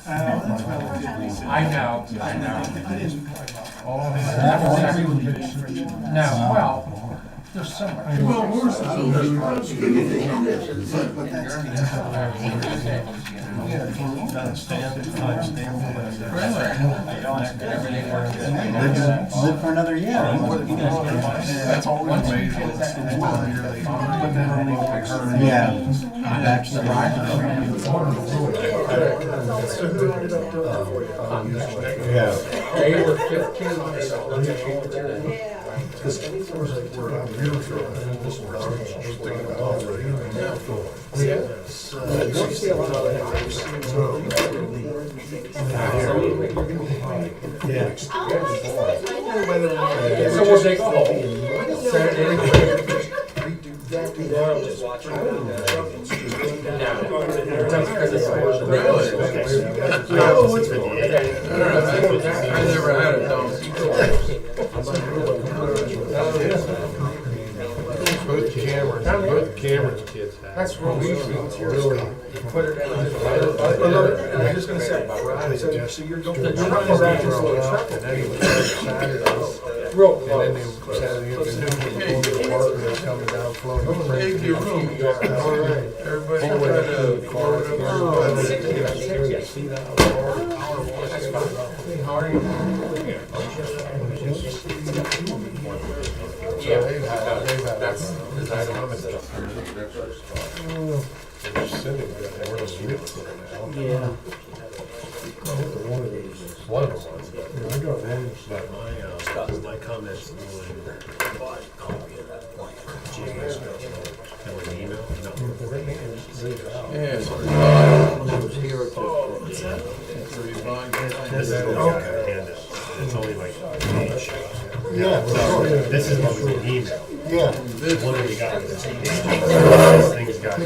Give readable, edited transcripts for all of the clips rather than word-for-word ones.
That's relatively simple. I know. No, well, there's so much. Well, worse Live for another year. That's always made it. Yeah. Back to the Yeah. They were 15 So we'll take a hole. I never had a donkey. Both Cameron's kids have. That's really put it in. I was just gonna say, so you're going The to truck run is around growing this up, and then he was Saturdays. Real And then they Saturday afternoon, they go to the park, and they're coming down floating. Make your room. All right. Everybody Whole try way to to the car. See that power Yeah. They've had. That's They're sitting there, we're just beautiful now. Yeah. One of them was. I got one, but my comments on email, Yeah. This is what we got in hand. It's only like a page. Yeah. This is what we can email. Yeah. One of you got this. This thing's got.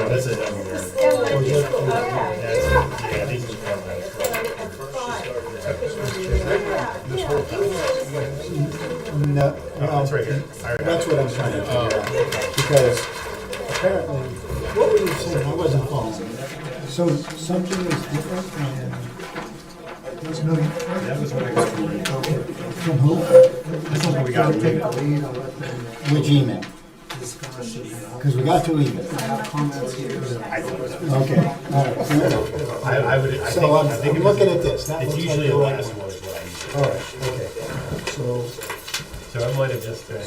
This is yeah, these are No, oh, it's right here. that's what I'm trying to figure out. Because apparently, what were you saying? I wasn't following. So something is different That was what I got from you. from who? This is what we got from you. Which email? Because we got two emails. I think so. Okay, all right. fair enough. I would, I So think, I'm I think I'm it was- looking at this. That It's looks usually like the the right last one. one is what I use. All right, okay. So, So it might have just been,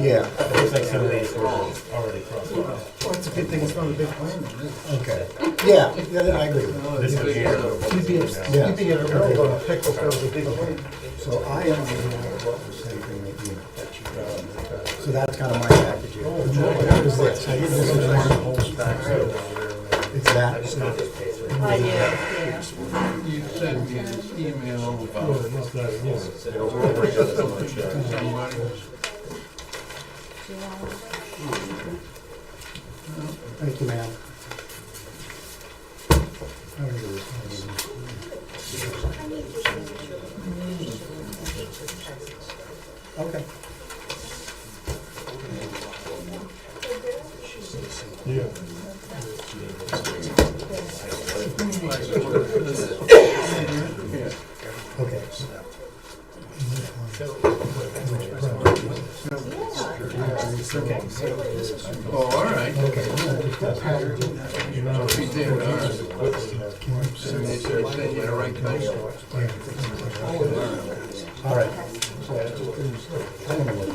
yeah, it looks like some of these were already crossed off. Well, it's a good thing it's not a big plan, then, is it? okay. Yeah, I agree. This one here. You'd be Yeah. you'd be in a real lot of pickle if that was a big plan. So I am what was saying in the email. So that's kind of my package here. What is this? I think this is one. It's that? You sent me an email about somebody. Thank you, ma'am. Okay. Yeah. Okay. Oh, all right. Okay. He did, all right. And they said, send you the right thing. All right. I don't know what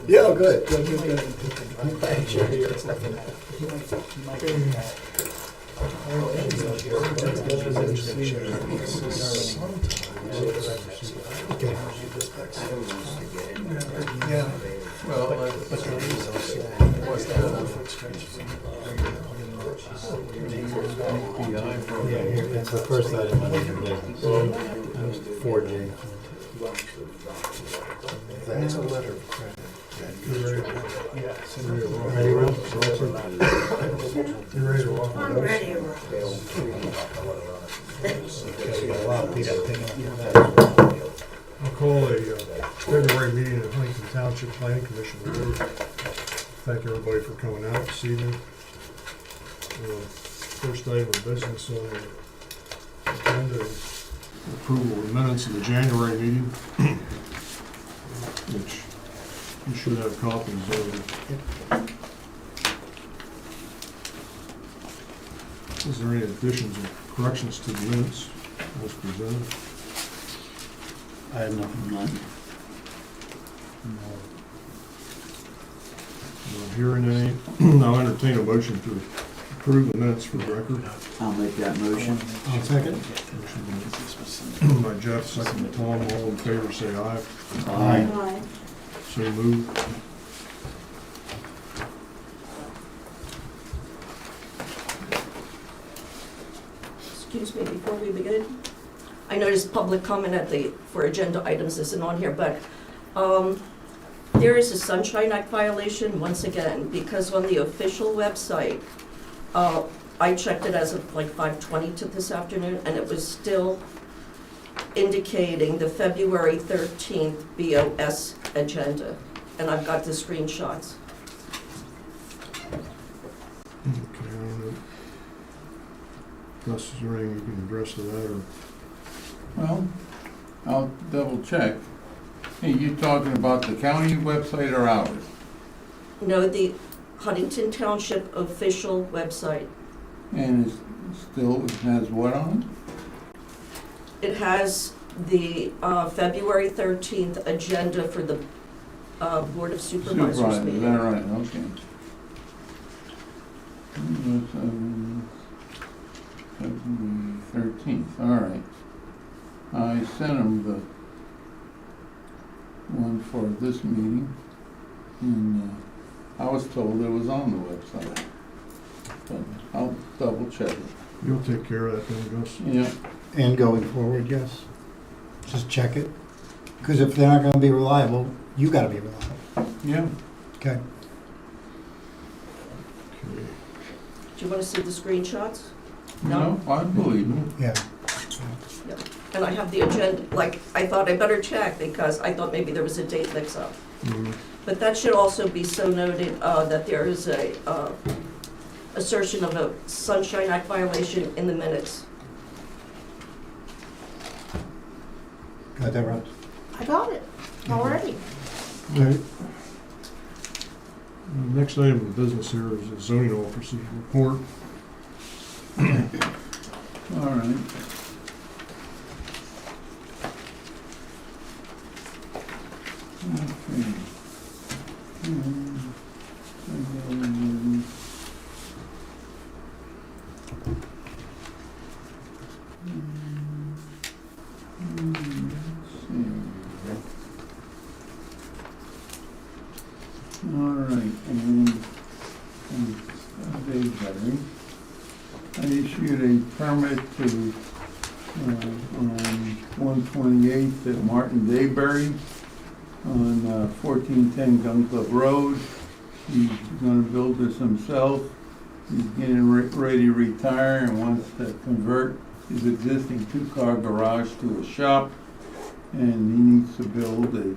Yeah, good. Okay. Yeah. Well, what's Yeah, here, it's the first item on your business. 4J. That's a letter of credit. Ready, Ron? You ready to walk? I'm ready. Okay, we got a lot of people picking up that. I'll call a February meeting of Huntington Township Planning Commission. Order. Thank everybody for coming out this evening. First item of business on the agenda is approval of minutes of the January meeting, which you should have copies of. Is there any additions or corrections to the minutes as presented? I have nothing. Not hearing any. I'll entertain a motion to approve the minutes for the record. I'll make that motion. I'll second. Motion by Jeff, second by Tom. All in favor, say aye. Aye. So moved. Excuse me, before we begin, I noticed public comment for agenda items isn't on here, but there is a Sunshine Act violation once again, because on the official website, I checked it as of like 5:20 to this afternoon, and it was still indicating the February 13th BOS agenda, and I've got the screenshots. Okay, I don't know. Gus, is there anything you can address to that, or? Well, I'll double check. Hey, you talking about the county website or ours? No, the Huntington Township official website. And it still has what on It has the February 13th agenda for the Board of it? Supervisors Supervisor, is meeting. that right? Okay. February 13th, all right. I sent him the one for this meeting, and I was told it was on the website. But I'll double check it. You'll take care of that then, Gus? Yeah, And going forward, yes. Just check it. Because if they're not gonna be reliable, you gotta be reliable. yeah. Okay. Okay. Do you want to see the screenshots? No, I believe him. Yeah. And I have the agenda, like, I thought I better check because I thought maybe there was a date mix-up. Mhm. But that should also be so noted that there is a assertion of a Sunshine Act violation in the minutes. Got that right? I got it already. All right. Next item of business here is the zoning officer's report. All right. Okay. All right, and Dave Henry. I issued a permit to, on 128th at Martin Dayberry on 1410 Gun Club Road. He's gonna build this himself. He's getting ready to retire and wants to convert his existing two-car garage to a shop. And he needs to build a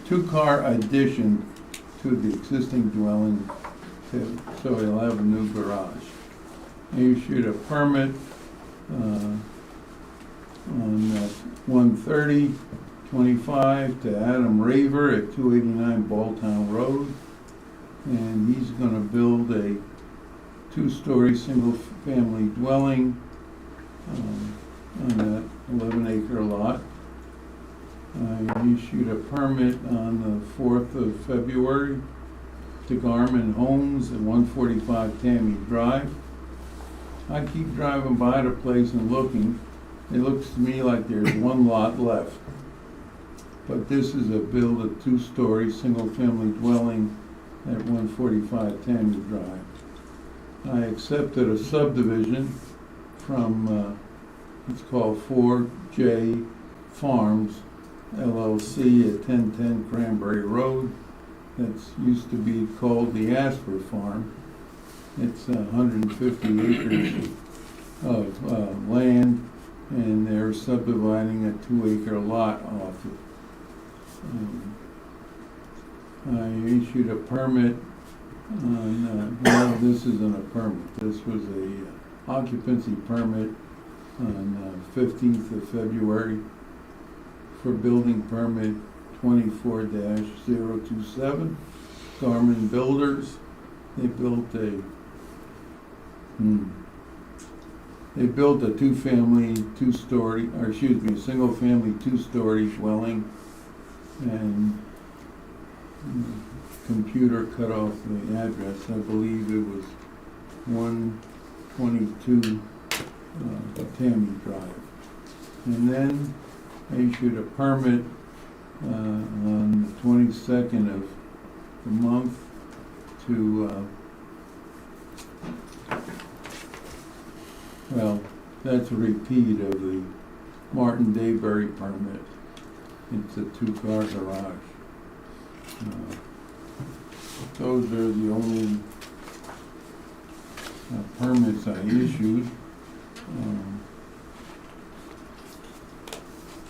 two-car addition to the existing dwelling, so he'll have a new garage. I issued a permit on 130/25 to Adam Raver at 289 Balltown Road. And he's gonna build a two-story, single-family dwelling on that 11-acre lot. I issued a permit on the 4th of February to Garmin Homes at 145 Tammy Drive. I keep driving by the place and looking. It looks to me like there's one lot left. But this is build a two-story, single-family dwelling at 145 Tammy Drive. I accepted a subdivision from, it's called 4J Farms LLC at 1010 Cranberry Road. That's used to be called the Asper Farm. It's 150 acres of land and they're subdividing a 2-acre lot off it. I issued a permit on, well, this isn't a permit, this was a occupancy permit on 15th of February for building permit 24-027, Garmin Builders. They built a a single-family, two-story dwelling, and computer cut off the address. I believe it was 122 Tammy Drive. And then I issued a permit on the 22nd of the month to well, that's a repeat of the Martin Dayberry permit. It's a 2-car garage. Those are the only permits I issued.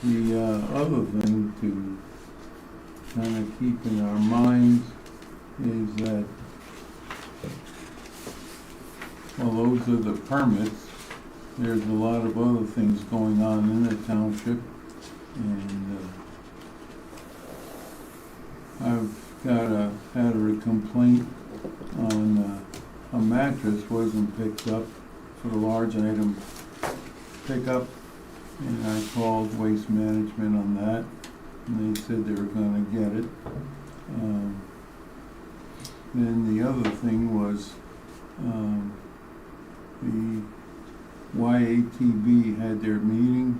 The other thing to kind of keep in our minds is that, well, those are the permits. There's a lot of other things going on in the township, and I've had a complaint on a mattress wasn't picked up for the large item pickup, and I called Waste Management on that, and they said they were gonna get it. Then the other thing was, the YATB had their meeting,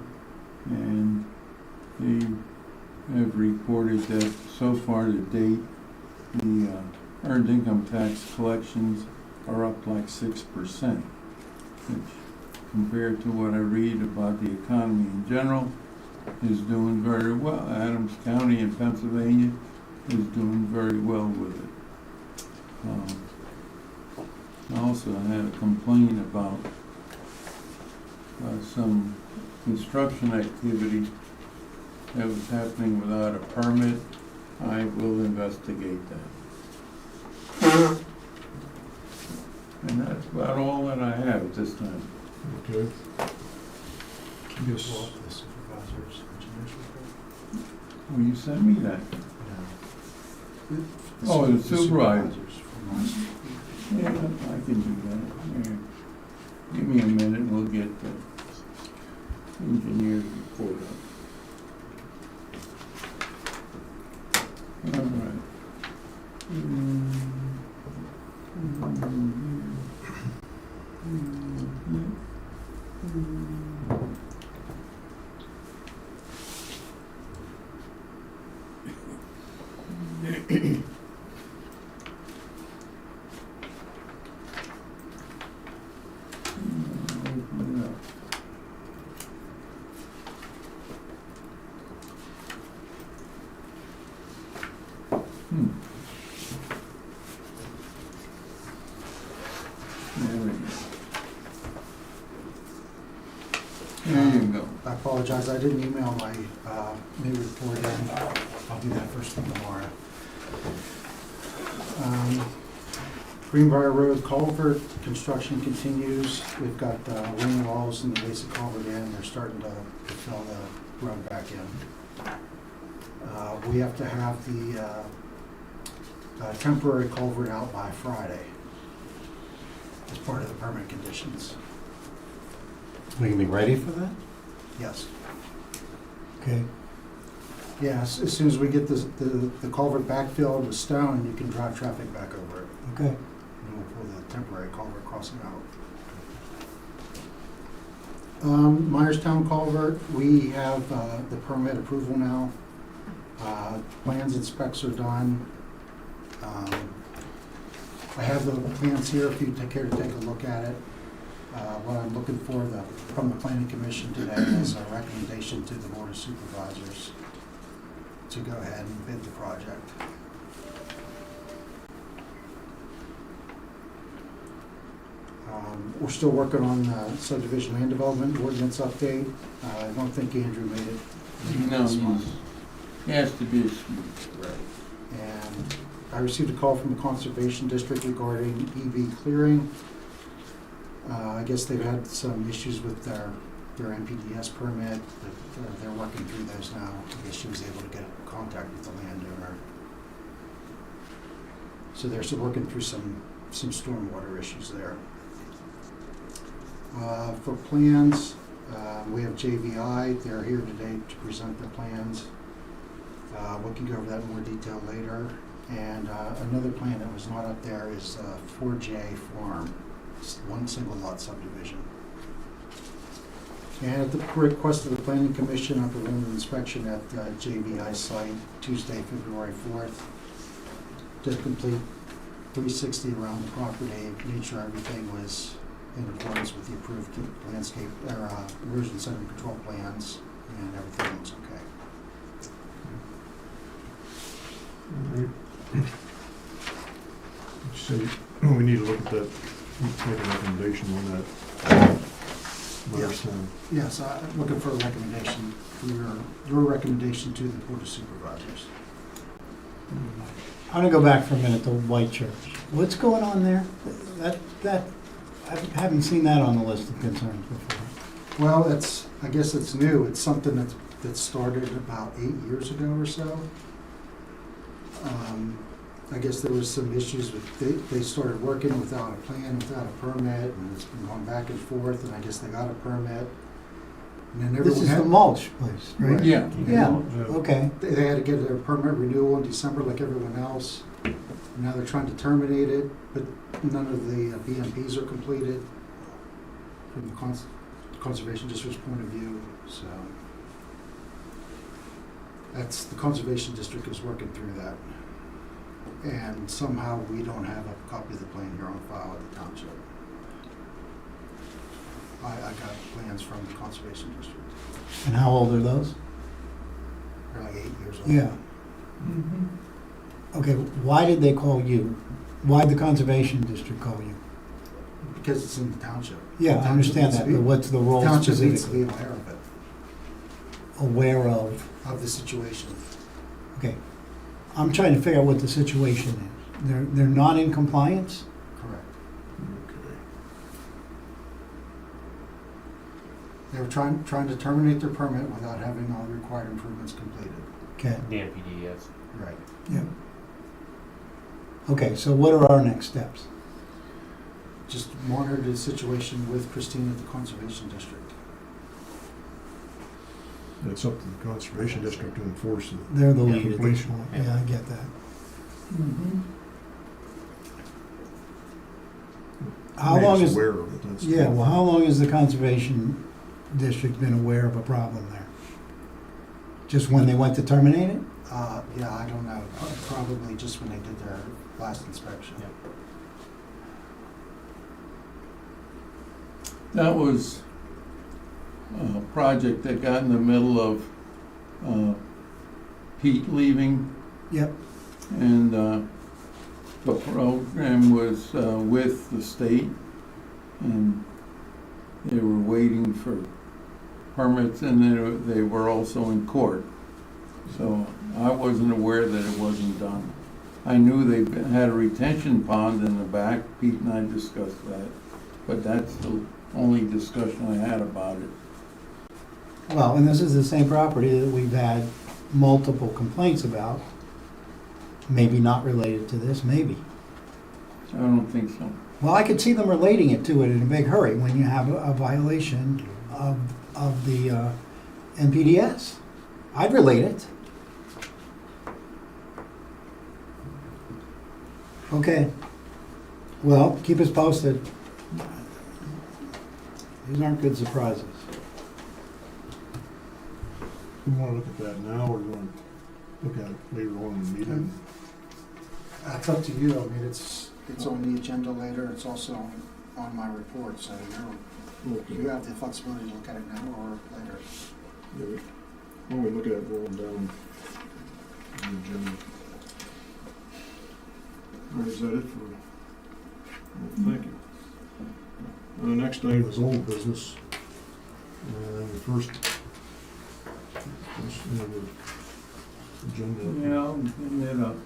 and they have reported that so far to date, the earned income tax collections are up like 6%, which compared to what I read about the economy in general, is doing very well. Adams County in Pennsylvania is doing very well with it. I also had a complaint about some construction activity that was happening without a permit. I will investigate that. And that's about all that I have at this time. Okay. Yes. The supervisor's engineer's report? Will you send me that? No. Oh, the supervisor. supervisors from last week. Yeah, I can do that. Yeah. Give me a minute, we'll get the engineer's report up. All right. Open it up. There we go. There you go. I apologize, I didn't email my new report in. I'll do that first thing tomorrow. Greenbrier Road culvert, construction continues. We've got wing walls and the basic culvert in. They're starting to fill the road back in. We have to have the temporary culvert out by Friday as part of the permit conditions. We can be ready for that? Yes. Okay. Yes, as soon as we get the culvert backfilled with stone, you can drive traffic back over it. Okay. And we'll pull the temporary culvert crossing out. Myerstown culvert, we have the permit approval now. Plans and specs are done. I have the plans here if you take care to take a look at it. What I'm looking for from the planning commission today is a recommendation to the board of supervisors to go ahead and bid the project. We're still working on subdivision land development ordinance update. I don't think Andrew made it No, this month. he has to be excused. And I received a call from the Conservation District regarding EV clearing. I guess they've had some issues with their NPDES permit, but they're working through those now. I guess she was able to get in contact with the landowner. So they're still working through some stormwater issues there. For plans, we have JVI. They're here today to present the plans. We can go over that in more detail later. And another plan that was not up there is 4J Farm, one single lot subdivision. And at the request of the Planning Commission, I performed an inspection at JVI site Tuesday, February 4th. Did a complete 360 around the property, made sure everything was in accordance with the approved landscape, erosion sediment control plans, and everything looks okay. So we need to look at that, make a recommendation on that. Yes. Yes, I'm looking for a recommendation, for your recommendation to the Board of Supervisors. I'm gonna go back for a minute to White Church. What's going on there? I haven't seen that on the list of concerns before. Well, I guess it's new. It's something that started about 8 years ago or so. I guess there was some issues with, they started working without a plan, without a permit, and it's been going back and forth, and I guess they got a permit. And then This everyone is the had, mulch place, right? Yeah. Yeah, okay. they had to get their permit renewal in December like everyone else. Now they're trying to terminate it, but none of the BMPs are completed from the Conservation District's point of view, so. The Conservation District is working through that. And somehow we don't have a copy of the plan here on file at the township. I got plans from the Conservation District. And how old are those? They're like 8 years old. Yeah. Okay, why did they call you? Why'd the Conservation District call you? Because it's in the township. Yeah, I understand that, but what's the role Township needs to be specifically? aware of it, Aware of? of the situation. Okay. I'm trying to figure out what the situation is. They're not in compliance? Correct. Okay. They were trying to terminate their permit without having all the required improvements completed. Okay, The NPDES. Right. yeah. Okay, so what are our next steps? Just monitor the situation with Christine at the Conservation District. It's up to the Conservation District to enforce it. They're the Yeah, lead at this completion. point. Yeah, I get that. How Made long us is, aware of it, that's. yeah, well, how long has the Conservation District been aware of a problem there? Just when they went to terminate it? Yeah, I don't know. Probably just when they did their last inspection. That was a project that got in the middle of Pete leaving, Yep. and the program was with the state, and they were waiting for permits, and they were also in court. So I wasn't aware that it wasn't done. I knew they had a retention pond in the back, Pete and I discussed that, but that's the only discussion I had about it. Well, and this is the same property that we've had multiple complaints about. Maybe not related to this, maybe. I don't think so. Well, I could see them relating it to it in a big hurry when you have a violation of the NPDES. I'd relate it. Okay. Well, keep us posted. These aren't good surprises. You wanna look at that now, or you wanna look at it later on in the meeting? It's up to you. I mean, it's on the agenda later. It's also on my report, so you have the flexibility to look at it now or later. Yeah, why don't we look at it rolling down the agenda? All right, is that it for, well, thank you. next item is old business. And the first agenda. Yeah, I'll bring that up.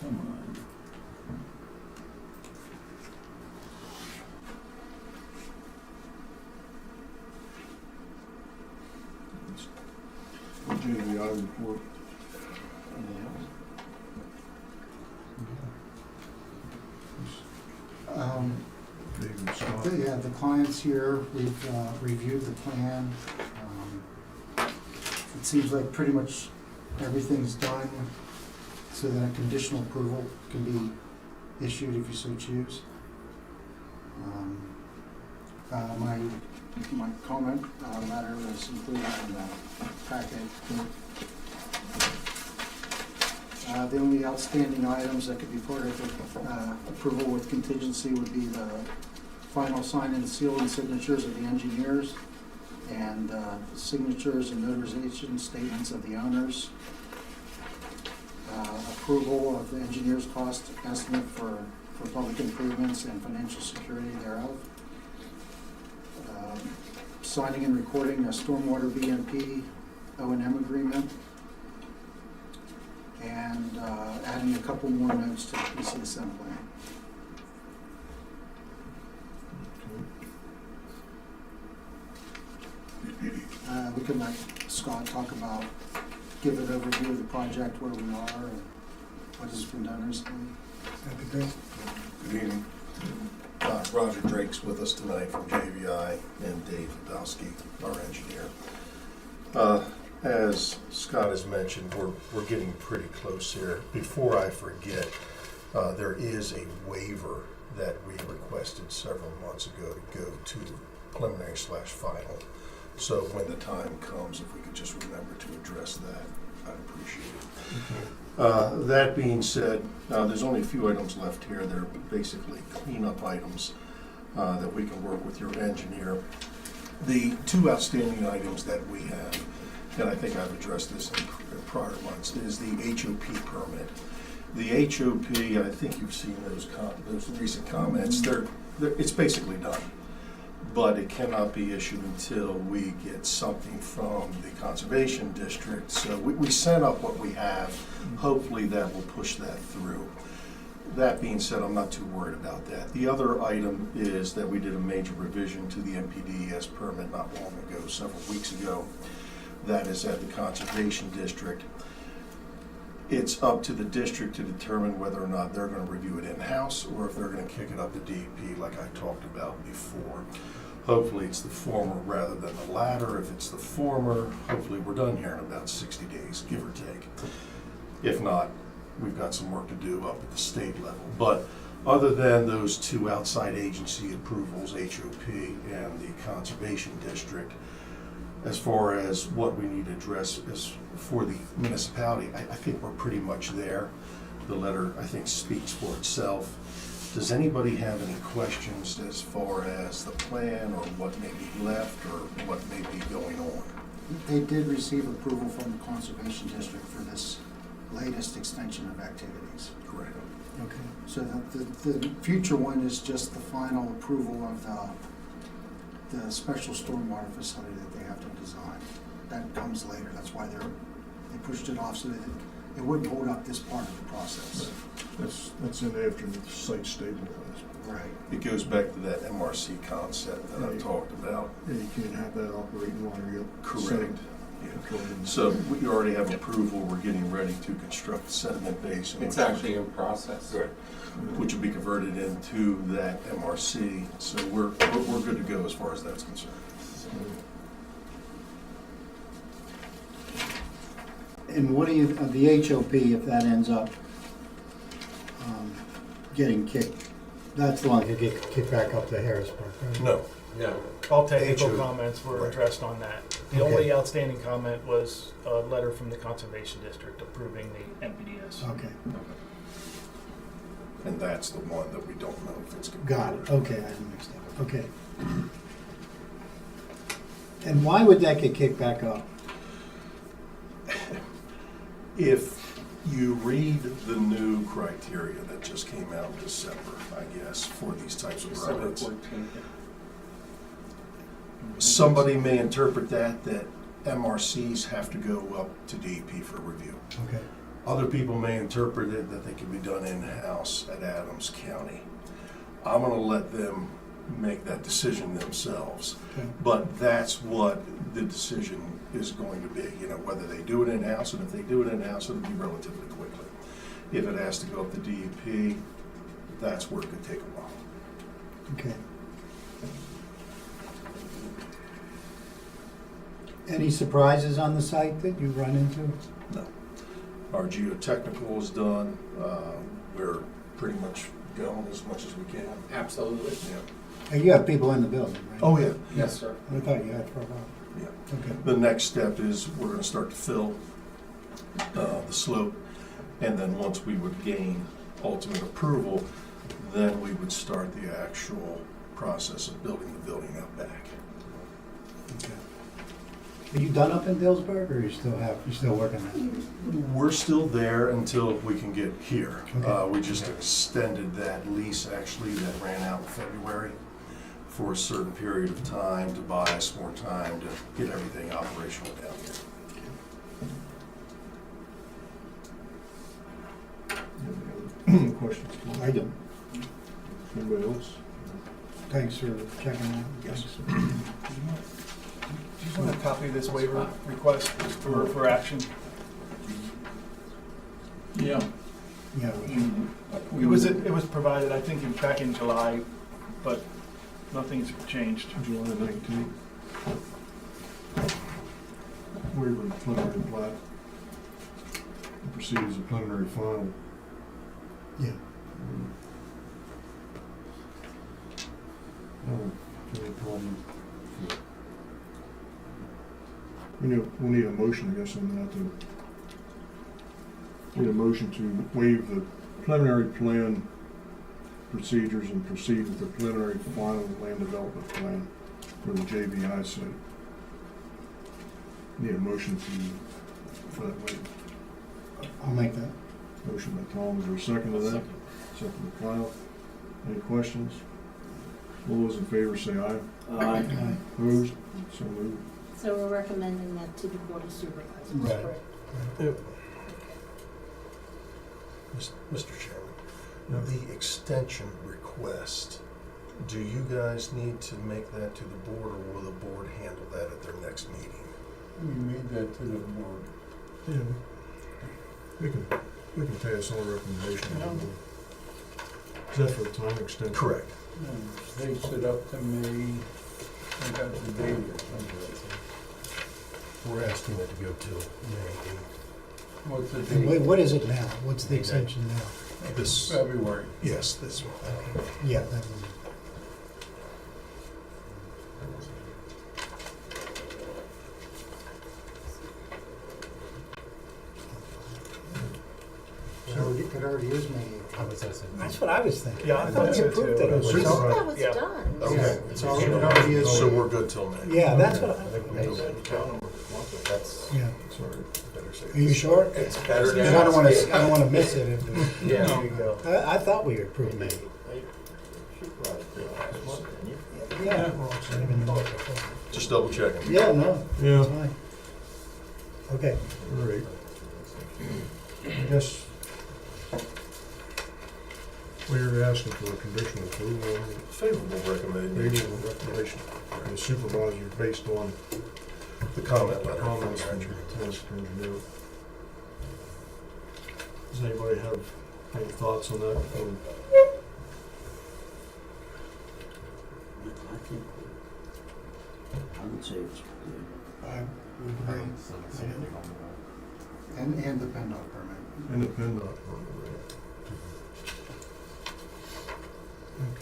Come on. JVI report. David Scott. Yeah, the client's here, we've reviewed the plan. It seems like pretty much everything's done so that a conditional approval can be issued if you so choose. My comment letter is included in the packet. The only outstanding items that could be part of the approval with contingency would be the final sign and seal and signatures of the engineers, and signatures and notarization statements of the owners, approval of the engineer's cost estimate for public improvements and financial security thereof, signing and recording a stormwater BMP O&M agreement, and adding a couple more notes to the PCSM plan. We can let Scott talk about, give an overview of the project, where we are, and what has been done recently. That'd be great. Good evening. Roger Drake's with us tonight from JVI, and Dave Podolsky, our engineer. As Scott has mentioned, we're getting pretty close here. Before I forget, there is a waiver that we requested several months ago to go to preliminary/final. So when the time comes, if we could just remember to address that, I'd appreciate it. That being said, there's only a few items left here. They're basically cleanup items that we can work with your engineer. The two outstanding items that we have, and I think I've addressed this in prior months, is the HOP permit. The HOP, I think you've seen those recent comments. It's basically done, but it cannot be issued until we get something from the Conservation District. So we sent up what we have. Hopefully that will push that through. That being said, I'm not too worried about that. The other item is that we did a major revision to the NPDES permit not long ago, several weeks ago. That is at the Conservation District. It's up to the district to determine whether or not they're going to review it in-house or if they're going to kick it up to DEP like I talked about before. Hopefully it's the former rather than the latter. If it's the former, hopefully we're done here in about 60 days, give or take. If not, we've got some work to do up at the state level. But other than those two outside agency approvals, HOP and the Conservation District, as far as what we need to address is for the municipality, I think we're pretty much there. The letter, I think, speaks for itself. Does anybody have any questions as far as the plan or what may be left or what may be going on? They did receive approval from the Conservation District for this latest extension of activities. Correct. Okay. So the future one is just the final approval of the special stormwater facility that they have to design. That comes later. That's why they pushed it off so that it wouldn't hold up this part of the process. That's in after the site stabilized. Right. It goes back to that MRC concept that I talked about. Yeah, you can't have that operating while you're Correct. Yeah. So we already have approval. We're getting ready to construct the sediment basin. It's actually in process. Good. Which will be converted into that MRC. So we're good to go as far as that's concerned. And what do you, the HOP, if that ends up getting kicked, that's the one that get kicked back up to Harrisburg, right? No. No, all technical HO. comments were Right. addressed on that. The Okay. only outstanding comment was a letter from the Conservation District approving the NPDES. Okay, And that's the one that we don't know if it's going to. got it, okay, I mixed up, okay. And why would that get kicked back up? If you read the new criteria that just came out in December, I guess, for these types of permits, somebody may interpret that MRCs have to go up to DEP for review. Okay. Other people may interpret it that they can be done in-house at Adams County. I'm gonna let them make that decision themselves. Okay. But that's what the decision is going to be, whether they do it in-house, and if they do it in-house, it'll be relatively quickly. If it has to go up to DEP, that's where it could take a while. Okay. Any surprises on the site that you run into? No. Our geotechnical is done, we're pretty much going as much as we can. Absolutely. Yeah. And you have people in the building, right? Oh, yeah. Yes, sir. I thought you had for a while. Yeah. Okay. The next step is we're gonna start to fill the slope, and then once we would gain ultimate approval, then we would start the actual process of building the building out back. Okay. Are you done up in Dillsburg, or you still working on We're still there until we can get here. Okay. We just extended that lease, actually, that ran out in February for a certain period of time to buy us more time to get everything operational down here. Questions? that? I don't. Anybody else? Thanks for checking out. Yes. Do you want a copy of this waiver request for action? Yeah. Yeah. It was provided, I think, back in July, but nothing's changed. July 19th. Waiver of preliminary plat. Proceed as a preliminary final. Yeah. Any problem? We'll need a motion, I guess, on that to, need a motion to waive the preliminary plan procedures and proceed with the preliminary final land development plan for the JVI site. Need a motion for that waiver. I'll make that. Motion by Tom, is there a second to that? Second by Kyle. Any questions? All those in favor say aye. Aye. Opposed? So moved. So we're recommending that to the Board of Supervisors, Right. correct? Mr. Chairman, the extension request, do you guys need to make that to the board, or will the board handle that at their next meeting? We made that to the board. Yeah. We can pass on a recommendation. Is that for the time extension? Correct. They set up to May, I got the date or something. We're asking it to go to May What's the And date? what is it now? What's the extension now? 8th. This, February. yes, this one. Yeah, that one. It already is May 8th. That's what I was thinking. Yeah, I thought we so approved too. it. It's I thought that was Yeah. done. Okay. It's already is. So we're good till May? Yeah, that's what, That's yeah. Sorry. Better say Are you sure? it's better Because I don't want to miss it. Yeah, there you go. I thought we approved it. Yeah. Just double checking. Yeah, no, Yeah, it's fine. Okay. all right. I guess we're asking for a conditional approval on Favorable recommendation. the recommendation of the supervisor based on The comment letter. comments from the town engineer. Does anybody have any thoughts on that? I would say it's good. I would agree. And the PennDOT permit. Independent, right?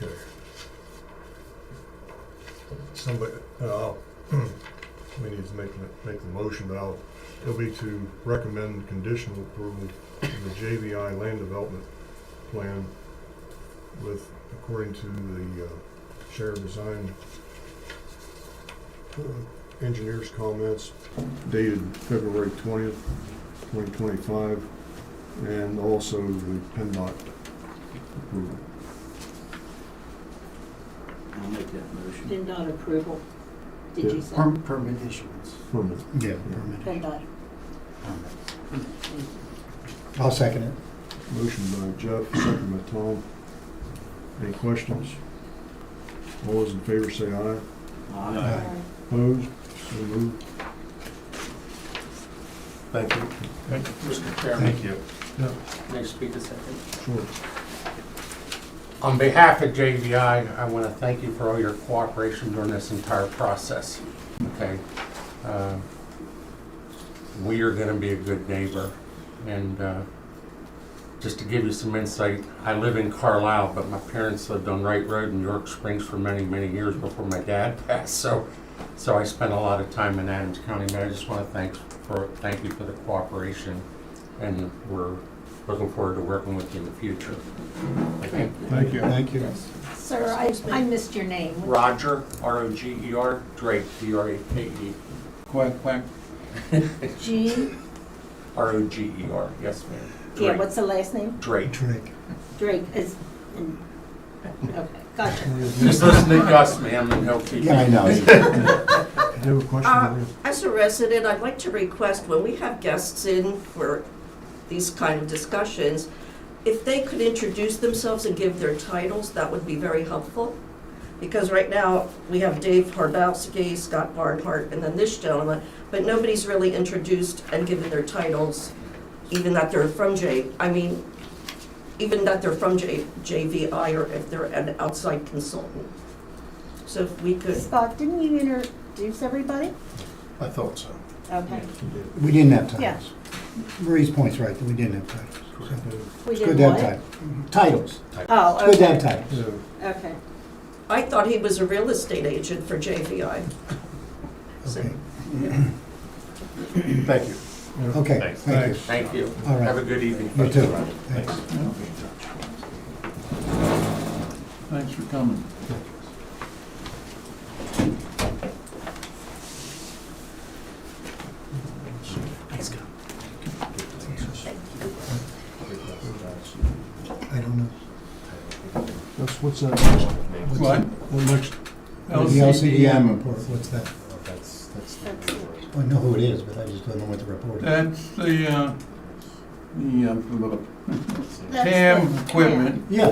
Okay. Somebody, we need to make the motion, but it'll be to recommend conditional approval of the JVI land development plan with, according to the shared design engineer's comments dated February 20th, 2025, and also the PennDOT approval. I'll make that motion. PennDOT approval, did Yeah. you say? Permit issuance. Permit. Yeah, permit. PennDOT. I'll second it. Motion by Jeff, second by Tom. Any questions? All those in favor say aye. Aye. Opposed? So moved. Thank you. Mr. Chairman, Thank you. may I speak a second? Sure. On behalf of JVI, I want to thank you for all your cooperation during this entire process. Okay? We are going to be a good neighbor. And just to give you some insight, I live in Carlisle, but my parents lived on Wright Road in York Springs for many, many years before my dad passed. So I spent a lot of time in Adams County, but I just want to thank you for the cooperation, and we're looking forward to working with you in the future. Okay. Thank you. Thank you. Sir, I missed your name. Roger, R-O-G-E-R, Drake, D-R-A-K-E, Quack, quack. G, R-O-G-E-R, yes, ma'am. yeah, Drake. what's the last name? Drake. Drake. Drake is, okay, gotcha. Just listen to Gus, ma'am, and he'll keep you. Yeah, I know. Do you have a question? Maria? As a resident, I'd like to request, when we have guests in for these kind of discussions, if they could introduce themselves and give their titles, that would be very helpful. Because right now, we have Dave Hardowski, Scott Barnhart, and then this gentleman, but nobody's really introduced and given their titles, even that they're from JVI, or if they're an outside consultant. So if we could, Scott, didn't you introduce everybody? I thought so. Okay. We didn't have titles. Yeah. Marie's point's right, that we didn't have titles. So We It's did good to have what? titles. Oh, It's good to have okay, titles. Yeah. okay. I thought he was a real estate agent for JVI. So- Okay. Thank you. Yeah. Okay, Thanks. thank you. Thank you. All Have a right. good evening. You too. Thanks. Thanks for coming. I don't know. What's that next? What? What next? The LCDM LCDM. report, what's that? That's I know who it is, but I just don't know what the report is. That's the That's TAM the- equipment. Yeah.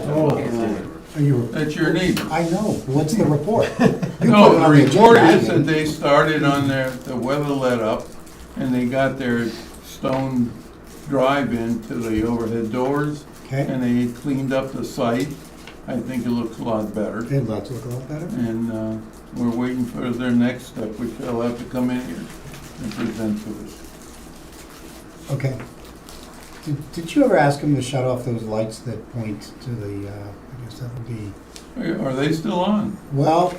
Are you, That's your neighbor. I know, what's the report? You put No, it the on report agenda, I is that didn't. they started on the weather let up, and they got their stone drive in to the overhead doors, Okay, and they cleaned up the site. I think it looks a lot better. it looks a lot better. And we're waiting for their next step, which they'll have to come in here and present to us. Okay. Did you ever ask them to shut off those lights that point to the, I guess that would be, Are they still on? well,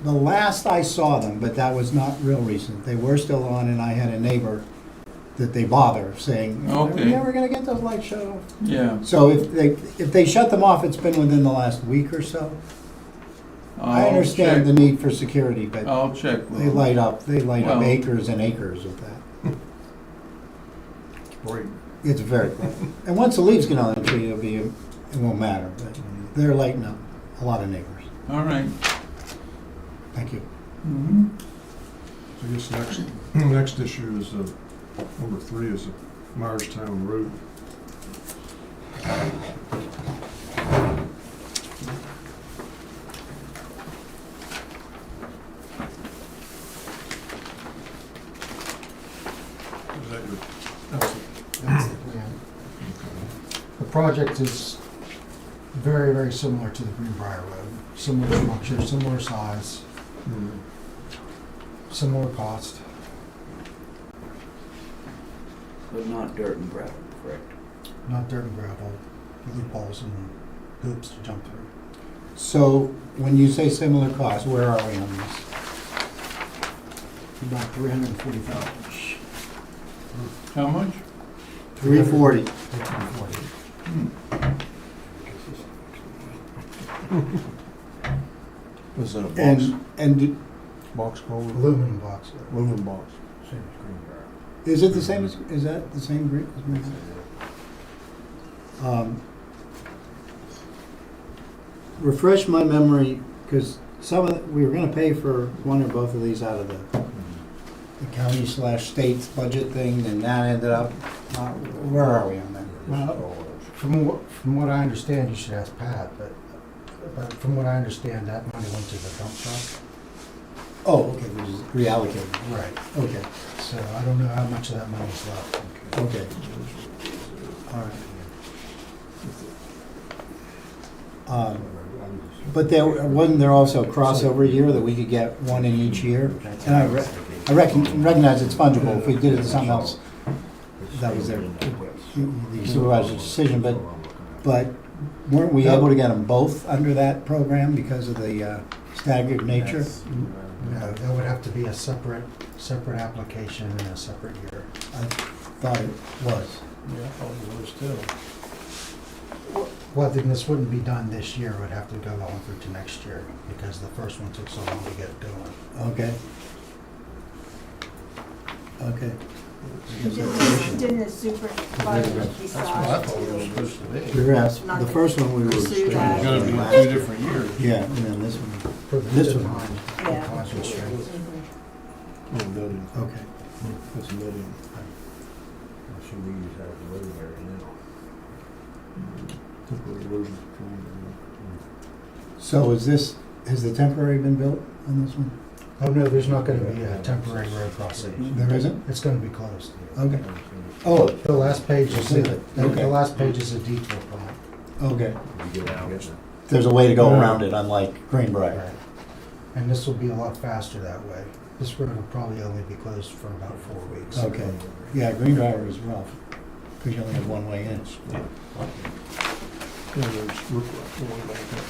the last I saw them, but that was not real recent, they were still on, and I had a neighbor that they bother, saying, are we Okay. ever gonna get those lights shut off? Yeah. So if they shut them off, it's been within the last week or so. I understand the need for security, but I'll check with they them. light up Well- acres and acres of that. Great. It's very bright. And once the leaves get on the tree, it won't matter, but they're lighting up a lot of neighbors. All right. Thank you. Mhm. So I guess next issue is, number 3 is Myerstown Road. Is that your? That's the plan. The project is very, very similar to the Greenbrier Road. Similar structure, similar size, similar cost. But not dirt and gravel, correct? Not dirt and gravel, loopholes and hoops to jump through. So when you say similar cost, where are we on this? About $340,000. How much? 340. Was that a And box culvert? Aluminum box. Aluminum box. Same as Greenbrier. Is it the same as, is that the same Green? as Green? Refresh my memory, because some of, we were gonna pay for one or both of these out of the county / state's budget thing, and that ended up, where are we on that? Well, from what I understand, you should ask Pat, but from what I understand, that money went to the dump truck. Oh, okay, we just reallocated. Right. Okay, So I don't know how much of that money's left. okay. All right. But wasn't there also a crossover year that we could get one in each year? And I recognize it's fungible, if we did it to something else, that was the supervisor's decision, but weren't we able to get them both under that program because of the staggered nature? No, that would have to be a separate application in a separate year. I thought it was. Yeah, I thought it was too. Well, then this wouldn't be done this year, it would have to go on through to next year, because the first one took so long to get it going. Okay. Okay. Didn't the supervisor decide It was supposed to be. Yes, the first one we were. Pursue that. It's gonna be 2 different years. Yeah, and then this one. For the This one. design, Yeah. time constraints. Oh, million. Okay. That's a million. Should we use that road area now? Temporary erosion control. So is this, has the temporary been built on this one? Oh, no, there's not gonna be a temporary road crossing. There isn't? It's gonna be closed. Okay. Oh, The last page is, Okay. the last page is a detour plan. okay. You get out. There's a way to go around it, unlike Greenbrier. Right. And this will be a lot faster that way. This road will probably only be closed for about 4 weeks. Okay. Yeah, Greenbrier is rough, because you only have one way in. Yeah, there's riprap going back up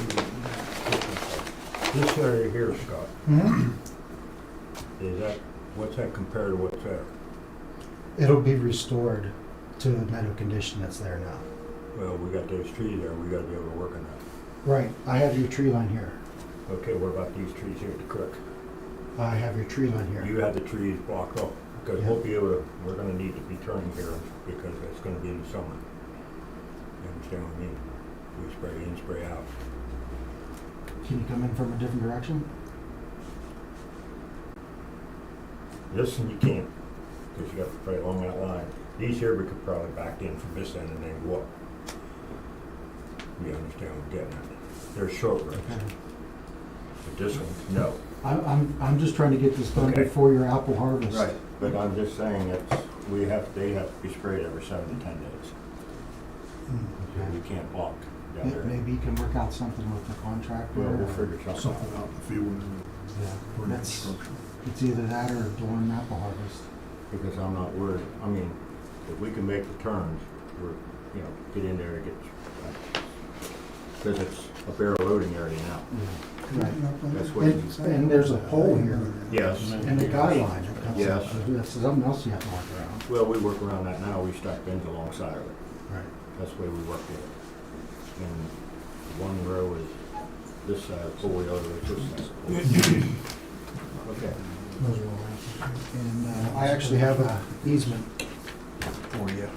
there. This area here, Scott, Mhm. is that, what's that compared to what's there? It'll be restored to the meadow condition that's there now. Well, we got those trees there, we gotta be able to work on that. Right, I have your tree line here. Okay, what about these trees here at the creek? I have your tree line here. You have the trees blocked off, because Yeah. we'll be able to, we're gonna need to be turning here, because it's gonna be in the summer. You understand what I mean? We spray in, spray out. Can you come in from a different direction? This one you can't, because you got to spray along that line. These here, we could probably back in from this end and then go up. You understand what I'm getting at? They're short roads, but this one, no. I'm just trying to get this done Okay. before your apple harvest. But I'm just saying that they have to be sprayed every 7 to 10 days. Okay. We can't block down there. Maybe you can work out something with the contractor. Well, we'll or- figure something Something out. out in the field Yeah, for that's, construction. it's either that or during apple harvest. Because I'm not worried, I mean, if we can make the turns, we're, you know, get in there and get, because it's a barrel loading area now. Right. That's what it is. And there's a hole here Yes. and a guy line that comes Yes. out. That's something else you have to work around. Well, we work around that now, we stack bins alongside of it. Right. That's the way we work with it. And one row is this side, the other is this side. Okay. And I actually have a easement for you.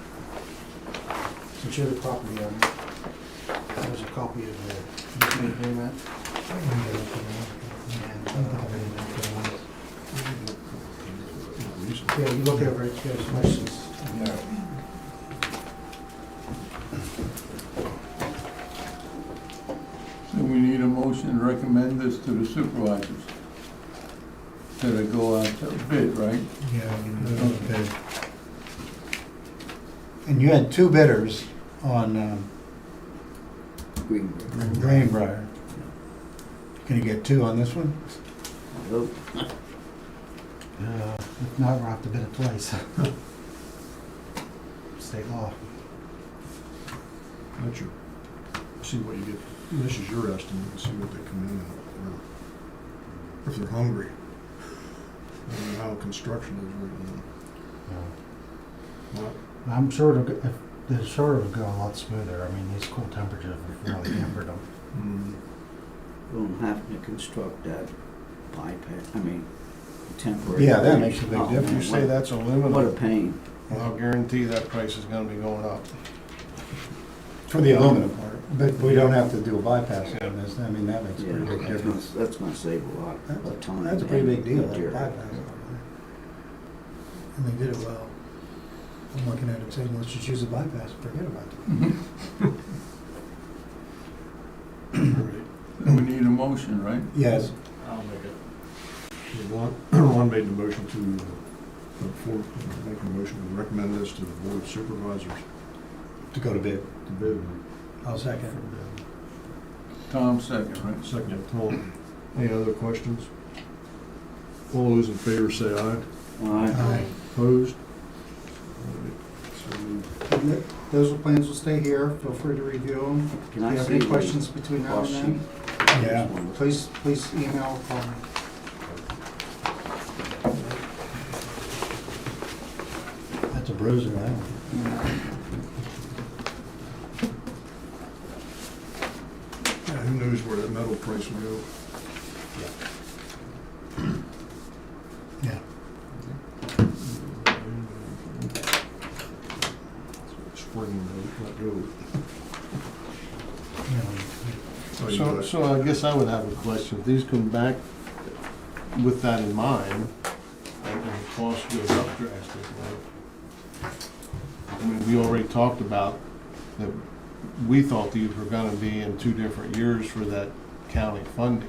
Since you're the property owner, there's a copy of the easement agreement. And, yeah, you look over it, if you have questions. So we need a motion to recommend this to the supervisors. That it go out to bid, right? Yeah. Okay. And you had two bidders on Greenbrier. Can you get two on this one? If not, we'll have to bid it twice. State law. That's your, see what you get, this is your estimate, and see what they come in at, or if they're hungry. I don't know how construction is right now. I'm sure it'll, the sure it'll go a lot smoother. I mean, these cool temperatures have really hampered them. Mm. We'll have to construct that pipe, temporary. Yeah, that makes a big Oh, man, difference. You say that's aluminum. What a pain. I'll guarantee that price is gonna be going up. For the aluminum part, but we don't have to do a bypass on this, I mean, that makes a Yeah, pretty big difference. that's gonna save a lot of time. That's a pretty big deal, that Material. bypass. And they did it well. I'm looking at it saying, let's just use a bypass, forget about it. We need a motion, right? Yes, I'll make it. Ron made the motion to, make a motion to recommend this to the Board of Supervisors to go to bid. to bid. I'll second. Tom second, right? Second, Tom. Any other questions? All those in favor say aye. Aye. Opposed? All right, so moved. Those plans will stay here, feel free to review them. If Can you I have see any the questions between now and cost then, Yeah. please email, call me. That's a bruiser, that one. Yeah, who knows where that metal price will go? Yeah. Spring, not gold. Yeah. So I guess I would have a question. If these come back with that in mind, and the cost goes up drastically, I mean, we already talked about that we thought these were gonna be in 2 different years for that county funding.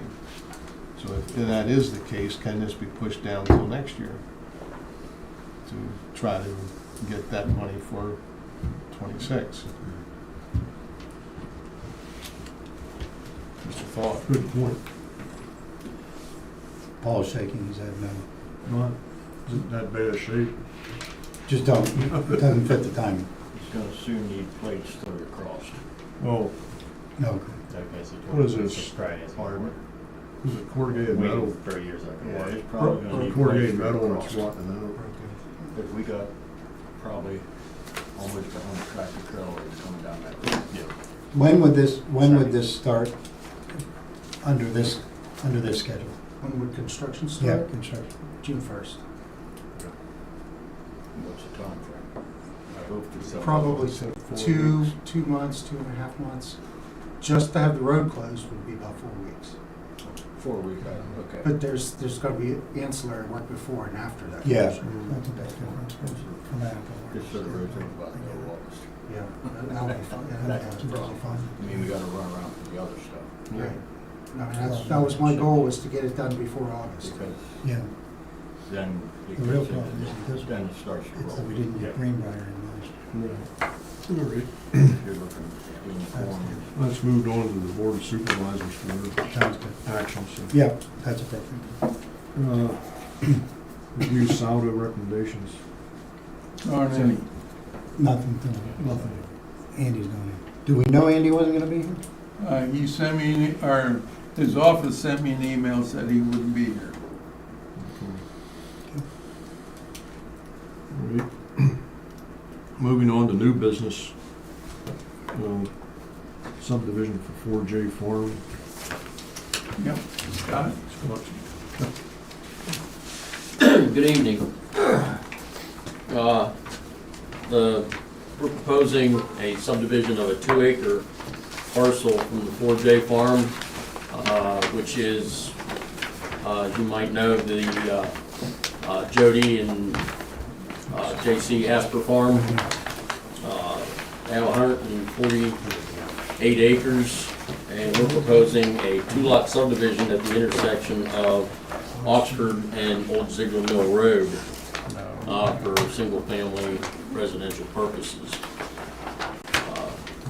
So if that is the case, can this be pushed down till next year to try to get that money for 26? Just a thought. Good point. Paul's shaking his head no. Not, isn't that bad a shape? Just don't, it doesn't fit the timing. It's gonna soon need plates thrown across. Oh, No. what is this? Hardwood? Is it corrugated metal? For years like it's probably gonna need plates Corrugated thrown metal and it's across. rotting out. Because we got probably almost 100 tractor trailers coming down that road. Yeah. When would this start under this schedule? When would construction Yeah, start? construction. June 1st. What's the time frame? I hope to sell. Probably Said 4 two weeks. months, 2.5 months. Just to have the road closed would be about 4 weeks. 4 weeks, okay. But there's gonna be ancillary work before and after that. Yeah. closure. That's a big difference from that. Just so the road's about to go August. Yeah, that'll be fun. Yeah, That's that'll the be problem. fun. I mean, we gotta run around for the other stuff. Right. No, that was my goal, was to get it done before August. Because Yeah, then it The real gets problem into, isn't this then one. it starts to it's roll. that we didn't get Greenbrier in mind. All right, You're looking at uniform. let's move on to the Board of Supervisors for Sounds good. action. So, Yeah, that's appropriate. review saldo recommendations. Aren't any. Nothing, nothing. Andy's going in. Do we know Andy wasn't gonna be here? He sent me, or his office sent me an email, said he wouldn't be here. All right. Moving on to new business. Subdivision for 4J Farm. Yep, got it. Good evening. We're proposing a subdivision of a 2-acre parcel from the 4J Farm, which is, as you might know, the Jody and J.C. Asper Farm. They have 148 acres, and we're proposing a 2-lot subdivision at the intersection of Oxford and Old Ziegler Mill Road for single-family residential purposes.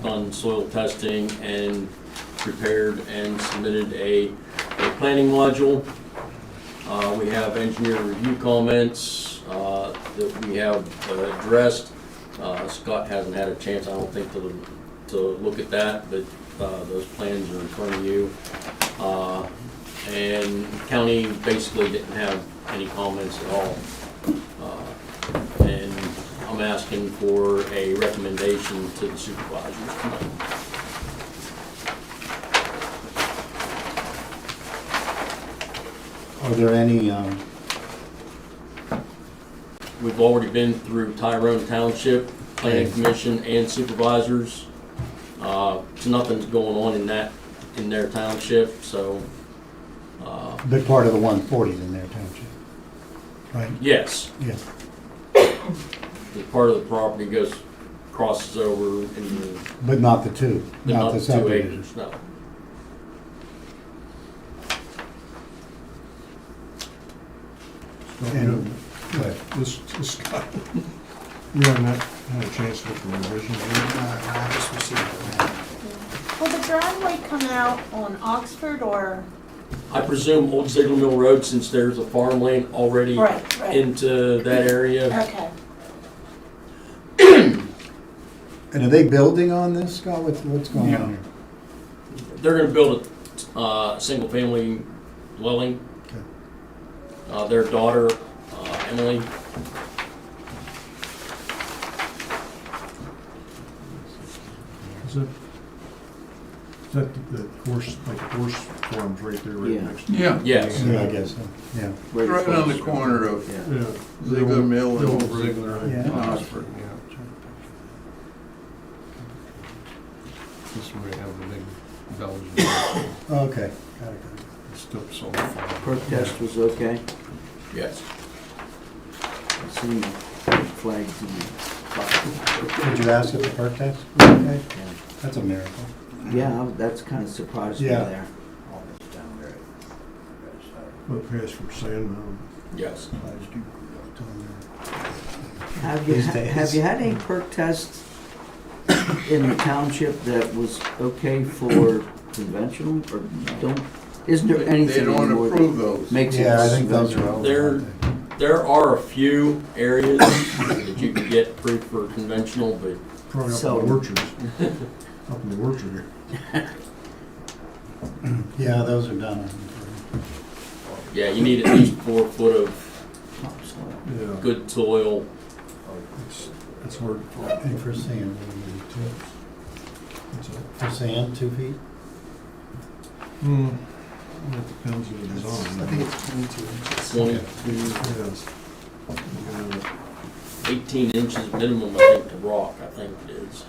Done soil testing and prepared and submitted a planning module. We have engineer review comments that we have addressed. Scott hasn't had a chance, I don't think, to look at that, but those plans are in front of you. And the county basically didn't have any comments at all. And I'm asking for a recommendation to the supervisors tonight. Are there any we've already been through Tyrone Township, Planning Commission and supervisors. So nothing's going on in their township, so, But part of the 140's in their township, right? yes, Yeah. the part of the property crosses over into, But not the two, but not not the the 2 subdivision. acres, no. And, but This, Scott, you haven't had a chance to look at the revisions yet? I just received it now. Will the driveway come out on Oxford or? I presume Old Ziegler Mill Road, since there's a farm lane already Right, right. into that area. Okay. and are they building on this, Scott? What's going on here? They're gonna build a single-family dwelling. Okay. Their daughter, Emily, Is that the horse, like the horse farms right there, right Yeah. next to it? Yeah, yes. Yeah, I guess so, yeah. right on the corner of Yeah. Yeah. Ziegler Mill The old and Ziegler Yeah. and Oxford, yeah. This is where they have the big Belgian Okay, got it. stuff so far. Perk test was okay. Yes. I seen the flags in the file. Did you ask if the perk test? was Okay, that's a miracle. Yeah, that's kind of surprised me Yeah. there. Up past from Sandmound. Yes. These days. Have you had any perk tests in the township that was okay for conventional, or don't, isn't there They anything don't anymore approve that those. makes it Yeah, I think those are conventional? over. They're- aren't they? There are a few areas that you can get approved for conventional, but Probably up So- in the orchards. Up in the orchard here. Yeah, those are done. yeah, you need at least 4 foot of Topsoil. Yeah. good soil. It's hard to find. And for sand, what do you do, It's a- two? For sand, 2 feet? It depends on the I design. think it's 22 inches. 22, Yes. Yeah. 18 inches minimum, I think, to rock, I think it is.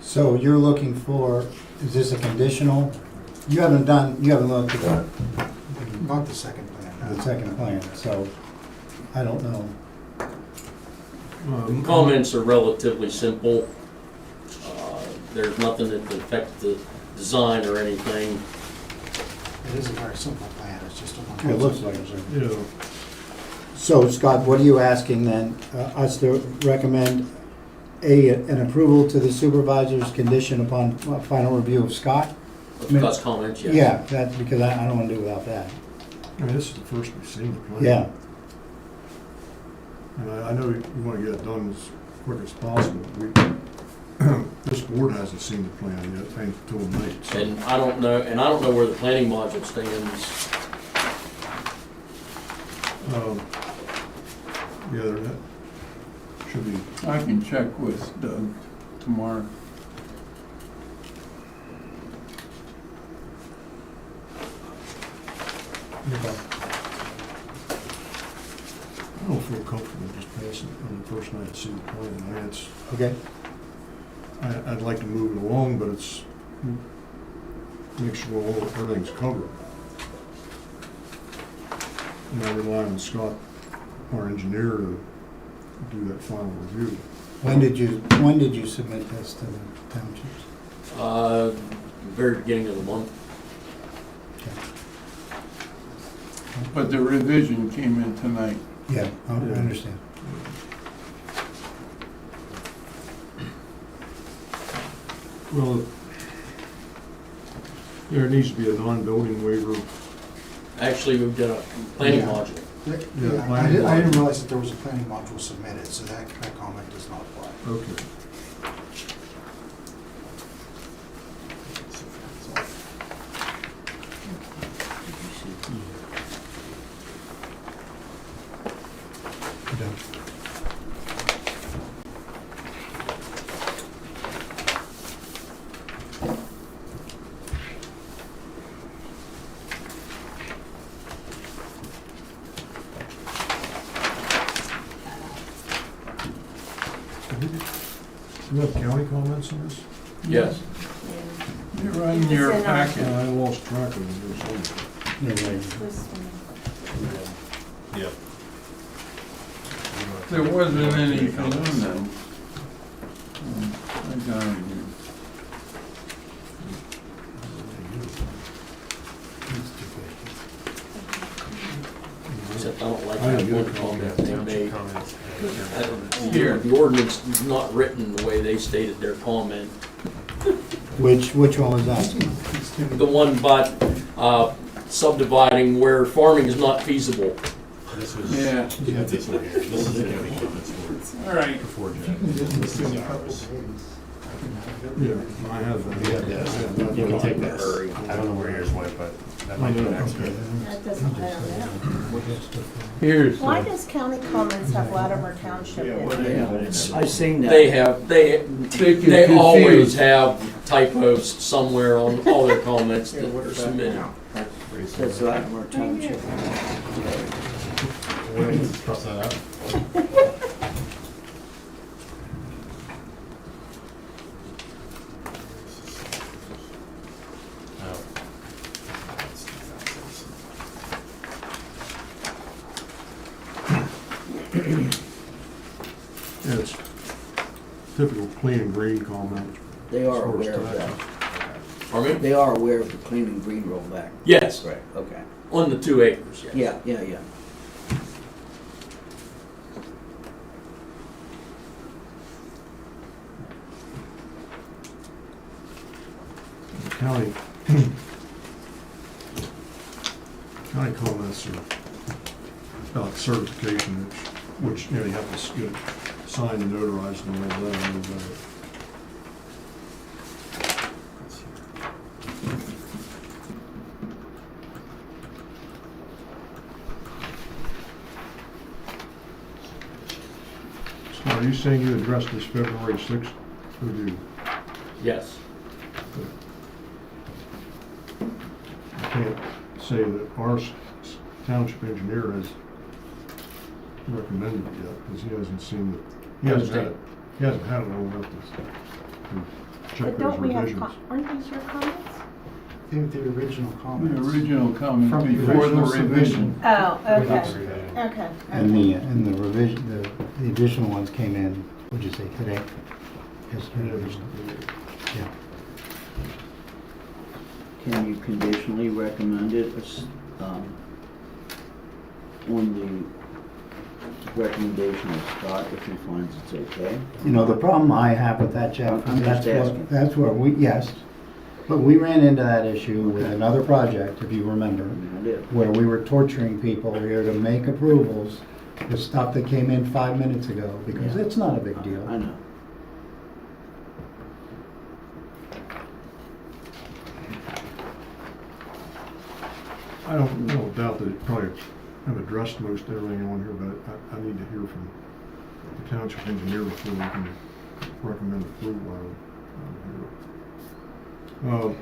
So you're looking for, is this a conditional? You haven't looked at Not the second plan, the second plan, so I don't know. Comments are relatively simple. There's nothing that could affect the design or anything. It is a very simple plan, it's just a one. It looks like it. Yeah. So Scott, what are you asking then, us to recommend an approval to the supervisor's condition upon final review of Scott? Scott's comments, yes. Yeah, that's because I don't want to do without that. I mean, this is the first we've seen the plan. Yeah, And I know you want to get it done as quick as possible. This board hasn't seen the plan yet, until tonight. So, And I don't know where the planning module stands. yeah, that should be. I can check with Doug tomorrow. I don't feel comfortable just passing it on the first night to see the plan. I mean, it's, okay. I'd like to move it along, but it's, make sure everything's covered. And I rely on Scott, our engineer, to do that final review. When did you submit this to the townships? Very beginning of the month. But the revision came in tonight. Yeah, I understand. Well, there needs to be a non-building waiver. Actually, we've done a planning Yeah. module. Yeah, I didn't realize that there was a planning module submitted, so that comment does not apply. Okay. Do you have county comments on this? Yes. They're on your It's in our- packet. I lost track of them. There's some- This one. Yep. There wasn't anything on them. I got it here. Except I don't like I that didn't one get a comment comment. they made. Here. The ordinance is not written the way they stated their comment. Which one was that? The one about subdividing where farming is not feasible. This was. Yeah. Yeah, this one here. This is the county comments for, All right. before Jack. This is ours. Yeah, I have that. Yeah, this. You can take this. I don't know where yours went, but that might be next to it. That doesn't matter. Here's. Why does county comments have Latimer Township in it? Yeah, I seen that. They always have typos somewhere on all their comments that are submitted. Says Latimer Township. Cross that out. Yeah, it's typical clean and green comment. They are As far as aware of taxes. that. Pardon me? They are aware of the clean and green rollback. Yes, Right, okay. on the 2 acres, yes. Yeah. County, county comments are about certification, which, you know, you have to get it signed and notarized and all that. and all that. So are you saying you addressed this February 6th review? Yes. I can't say that our township engineer has recommended it yet, because he hasn't seen it. He hasn't had it long enough to check But those don't we have, revisions. aren't these your comments? I think the original The comments. original comment From the before the original revision. Oh, okay, Everything. okay. And the revision, the additional ones came in, what'd you say, today? Yesterday. Yeah. Can you conditionally recommend it on the recommendation of Scott if he finds it's okay? You know, the problem I have with that, Jeff, I'm is just asking. that's where we, yes, but we ran into that issue with Okay. another project, if you remember, I mean, I did. where we were torturing people here to make approvals with stuff that came in 5 minutes ago, because Yeah. it's not a big deal. I know. I don't doubt that it probably have addressed most everything on here, but I need to hear from the township engineer before we can recommend approval of it.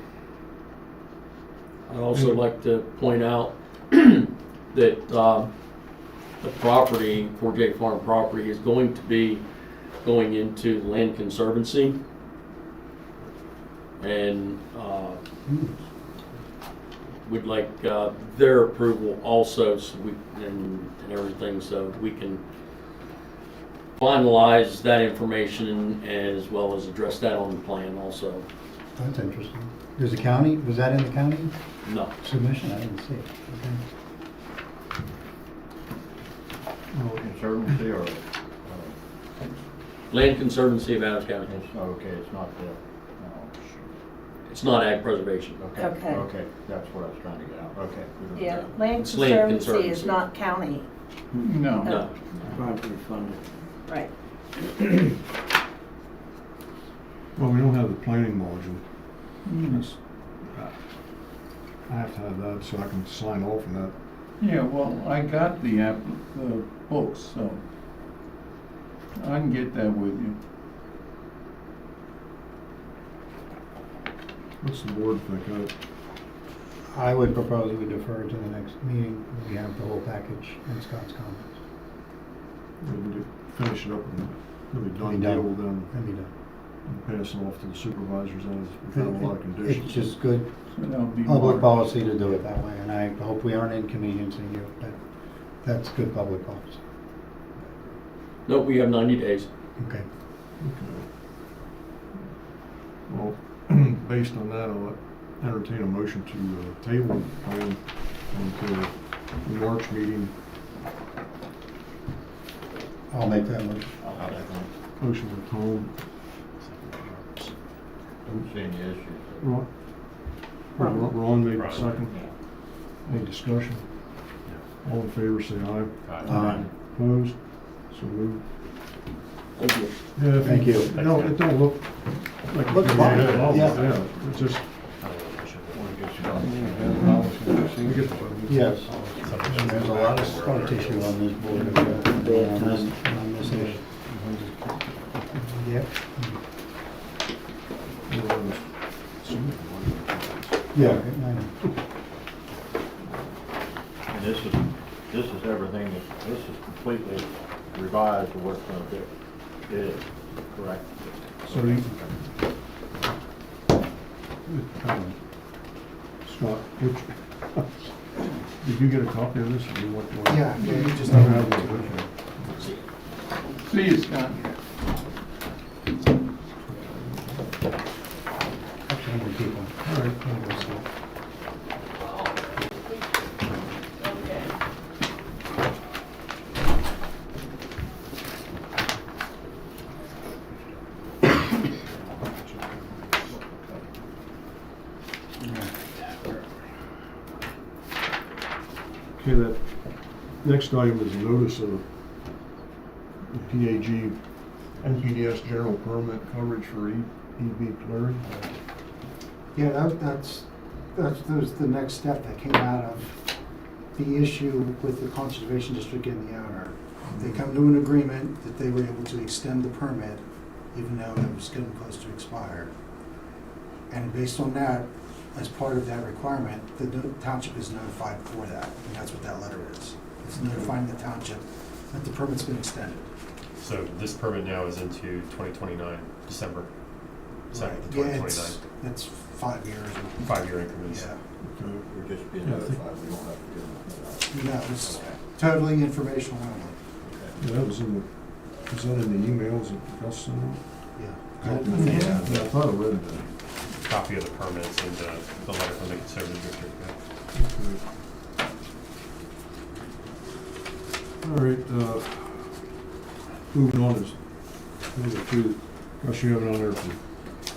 I'd also like to point out that the property, 4J Farm property, is going to be going into the Land Conservancy. And we'd like their approval also, so and everything, so we can finalize that information as well as address that on the plan also. That's interesting. There's a county, was that in the county No. submission? I didn't see it. Conservancy or, Land Conservancy of Adams County. okay, it's not the, It's not ag preservation. okay, Okay. okay, that's what I was trying to get out, okay. we don't- Yeah, Land It's Land Conservancy is Conservancy. not county, No. No. Property funded. right. Well, we don't have the planning module. Mm. That's- I have to have that so I can sign off on that. Yeah, well, I got the books, so I can get that with you. What's the board think? I would propose we defer to the next meeting, we have the whole package and Scott's comments. We'll finish it up and it'll be Be done done. deal then. That'd be done. and pass it off to the supervisors as we've got a lot of conditions. It's just good So that'll be public March. policy to do it that way, and I hope we aren't inconveniencing you, but that's good public policy. Nope, we have 90 days. Okay. Okay. Well, based on that, I'll entertain a motion to table the plan until the March meeting. I'll make that motion. Motion for Tom. Don't see any issues. Ron made the second. Any discussion? All in favor, say aye. Aye. Opposed? So moved. Thank you. Yeah, Thank you. It don't look like. it's Looks gonna be fine, a problem, yeah. It's just. We get the- Yes. There's a lot of scar tissue on this board, on this issue. Yep. Yeah. I know. And this is everything, this is completely revised of what's gonna do. It is, correct? So you. Scott, did you get a copy of this, or you want one? Yeah, you just. Okay. See you, Scott. Actually, I'm gonna keep them. All right. I'm gonna see. Okay, that next item is a notice of the PAG NPDS general permit coverage for EV clearing. Yeah, that's the next step that came out of the issue with the Conservation District and the owner. They come to an agreement that they were able to extend the permit even though it was getting close to expire. And based on that, as part of that requirement, the township is notified for that, and that's what that letter is. It's notifying the township that the permit's been extended. So this permit now is into 2029, December 7th, Yeah, 2029. it's 5 years. 5-year increments. Yeah. We're just being Yeah, I think- notified, we don't have to do No, it's totally informational only. Yeah, that was in the, was that in the emails that Gus sent out? Yeah. Yeah, I thought I read that. Copy of the permits and the letter from the Conservative District. Yeah. All right, moving on is number 2. Gus, you have it on there for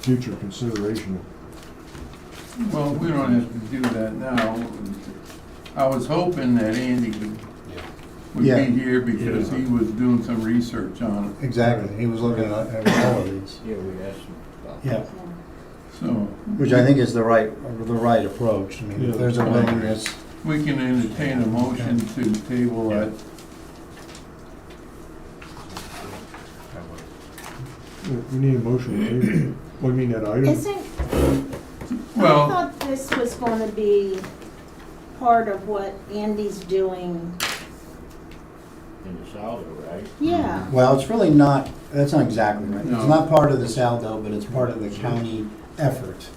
future consideration. Well, we don't have to do that now. I was hoping that Andy would Yeah. be here because he was doing some research on it. Exactly, he was looking at all of these. Yeah, we asked him about Yeah, So which I think is the right approach. I mean, if there's a willingness, we can entertain a motion to table it. We need a motion to table. What do you mean, that item? Isn't, I Well, thought this was gonna be part of what Andy's doing. in the saldo, right? Yeah, well, it's really not, that's not exactly right. It's No. not part of the saldo, but it's part of the county effort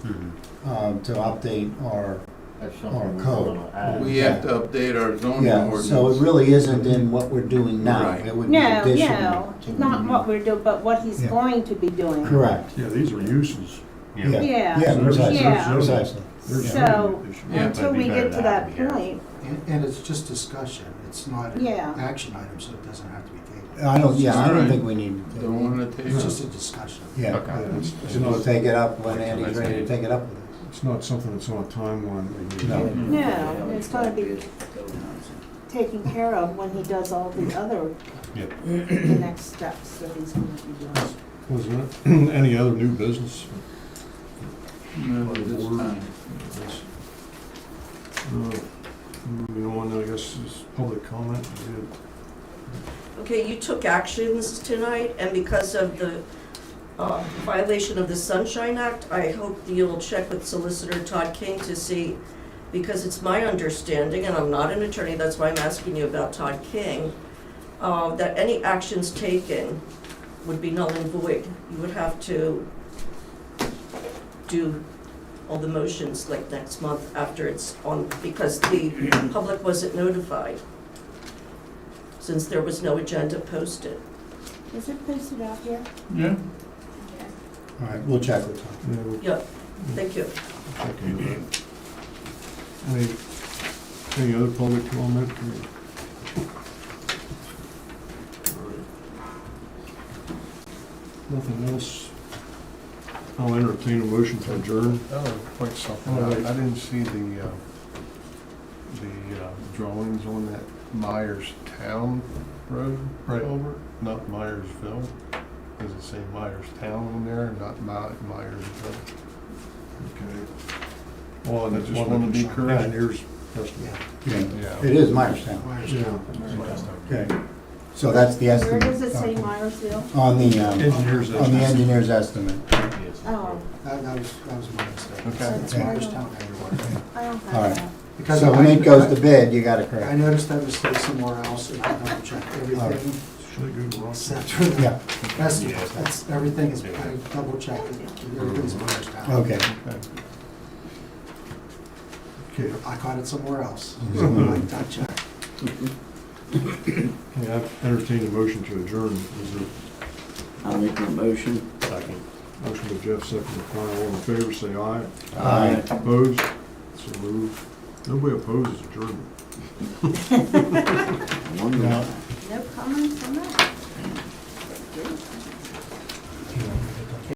to update our, That's Or something we code. want to add. we have to update our zoning yeah, ordinance. so it really isn't in what we're doing now. Right. It would be no, additional. no, not what we're doing, but what he's Yeah. going to be doing. Correct. Yeah, these are uses. Yeah, Yeah. yeah, precisely, Yeah. precisely. There's So, zoning issues. Yeah, until we get to that point, And it's just discussion, it's not an Yeah. action item, so it doesn't have to be tabled. I don't Alright. think we need, Don't want to It's table. just a discussion. yeah. Okay. Yeah, it's We'll not, take it up when Andy's ready to take it up with us. it's not something that's on a timeline. No. no, it's gonna be taken care of when he does all the other, Yep. the next steps that he's gonna be doing. Was there any other new business? No, this time. Moving on, I guess, is public comment. Okay, you took actions tonight, and because of the violation of the Sunshine Act, I hope you'll check with Solicitor Todd King to see, because it's my understanding, and I'm not an attorney, that's why I'm asking you about Todd King, that any actions taken would be null and void. You would have to do all the motions like next month after it's on, because the public wasn't notified, since there was no agenda posted. Is it posted out here? Yeah. All right, we'll check with Tom. Yeah, we'll Yeah, thank you. check into that. Any other public comment? All right. Nothing else? I'll entertain a motion to adjourn. Oh, quite something. Oh, wait. I didn't see the drawings on that Myers Town Road Right. culvert, not Myersville. Does it say Myers Town on there, not Myersville? Okay. Well, I just wanted to be correct. Engineers estimate. Yeah, it is Myerstown. Yeah. Okay, so that's the Where estimate. does it say Myersville? On the, Engineers on the estimate. engineer's estimate. Oh, That was my mistake. Okay. That's It's right. Myerstown everywhere. I don't All right. have that. Because So when it goes to bid, you gotta I correct. noticed that mistake somewhere else, and I double checked All right. everything. Should I go to Ross? Except for the Yeah, estimate, that's, everything is, I double checked, everything's Myerstown. okay. Okay. I caught it somewhere else, so Mhm. I checked. Yeah, I've entertained a motion to adjourn. Is there I'll make a motion. Second. motion by Jeff, second by Kyle, all in favor, say aye. Aye. Opposed? So moved. Nobody opposes adjournment. Wonderful. Now, No comments on that?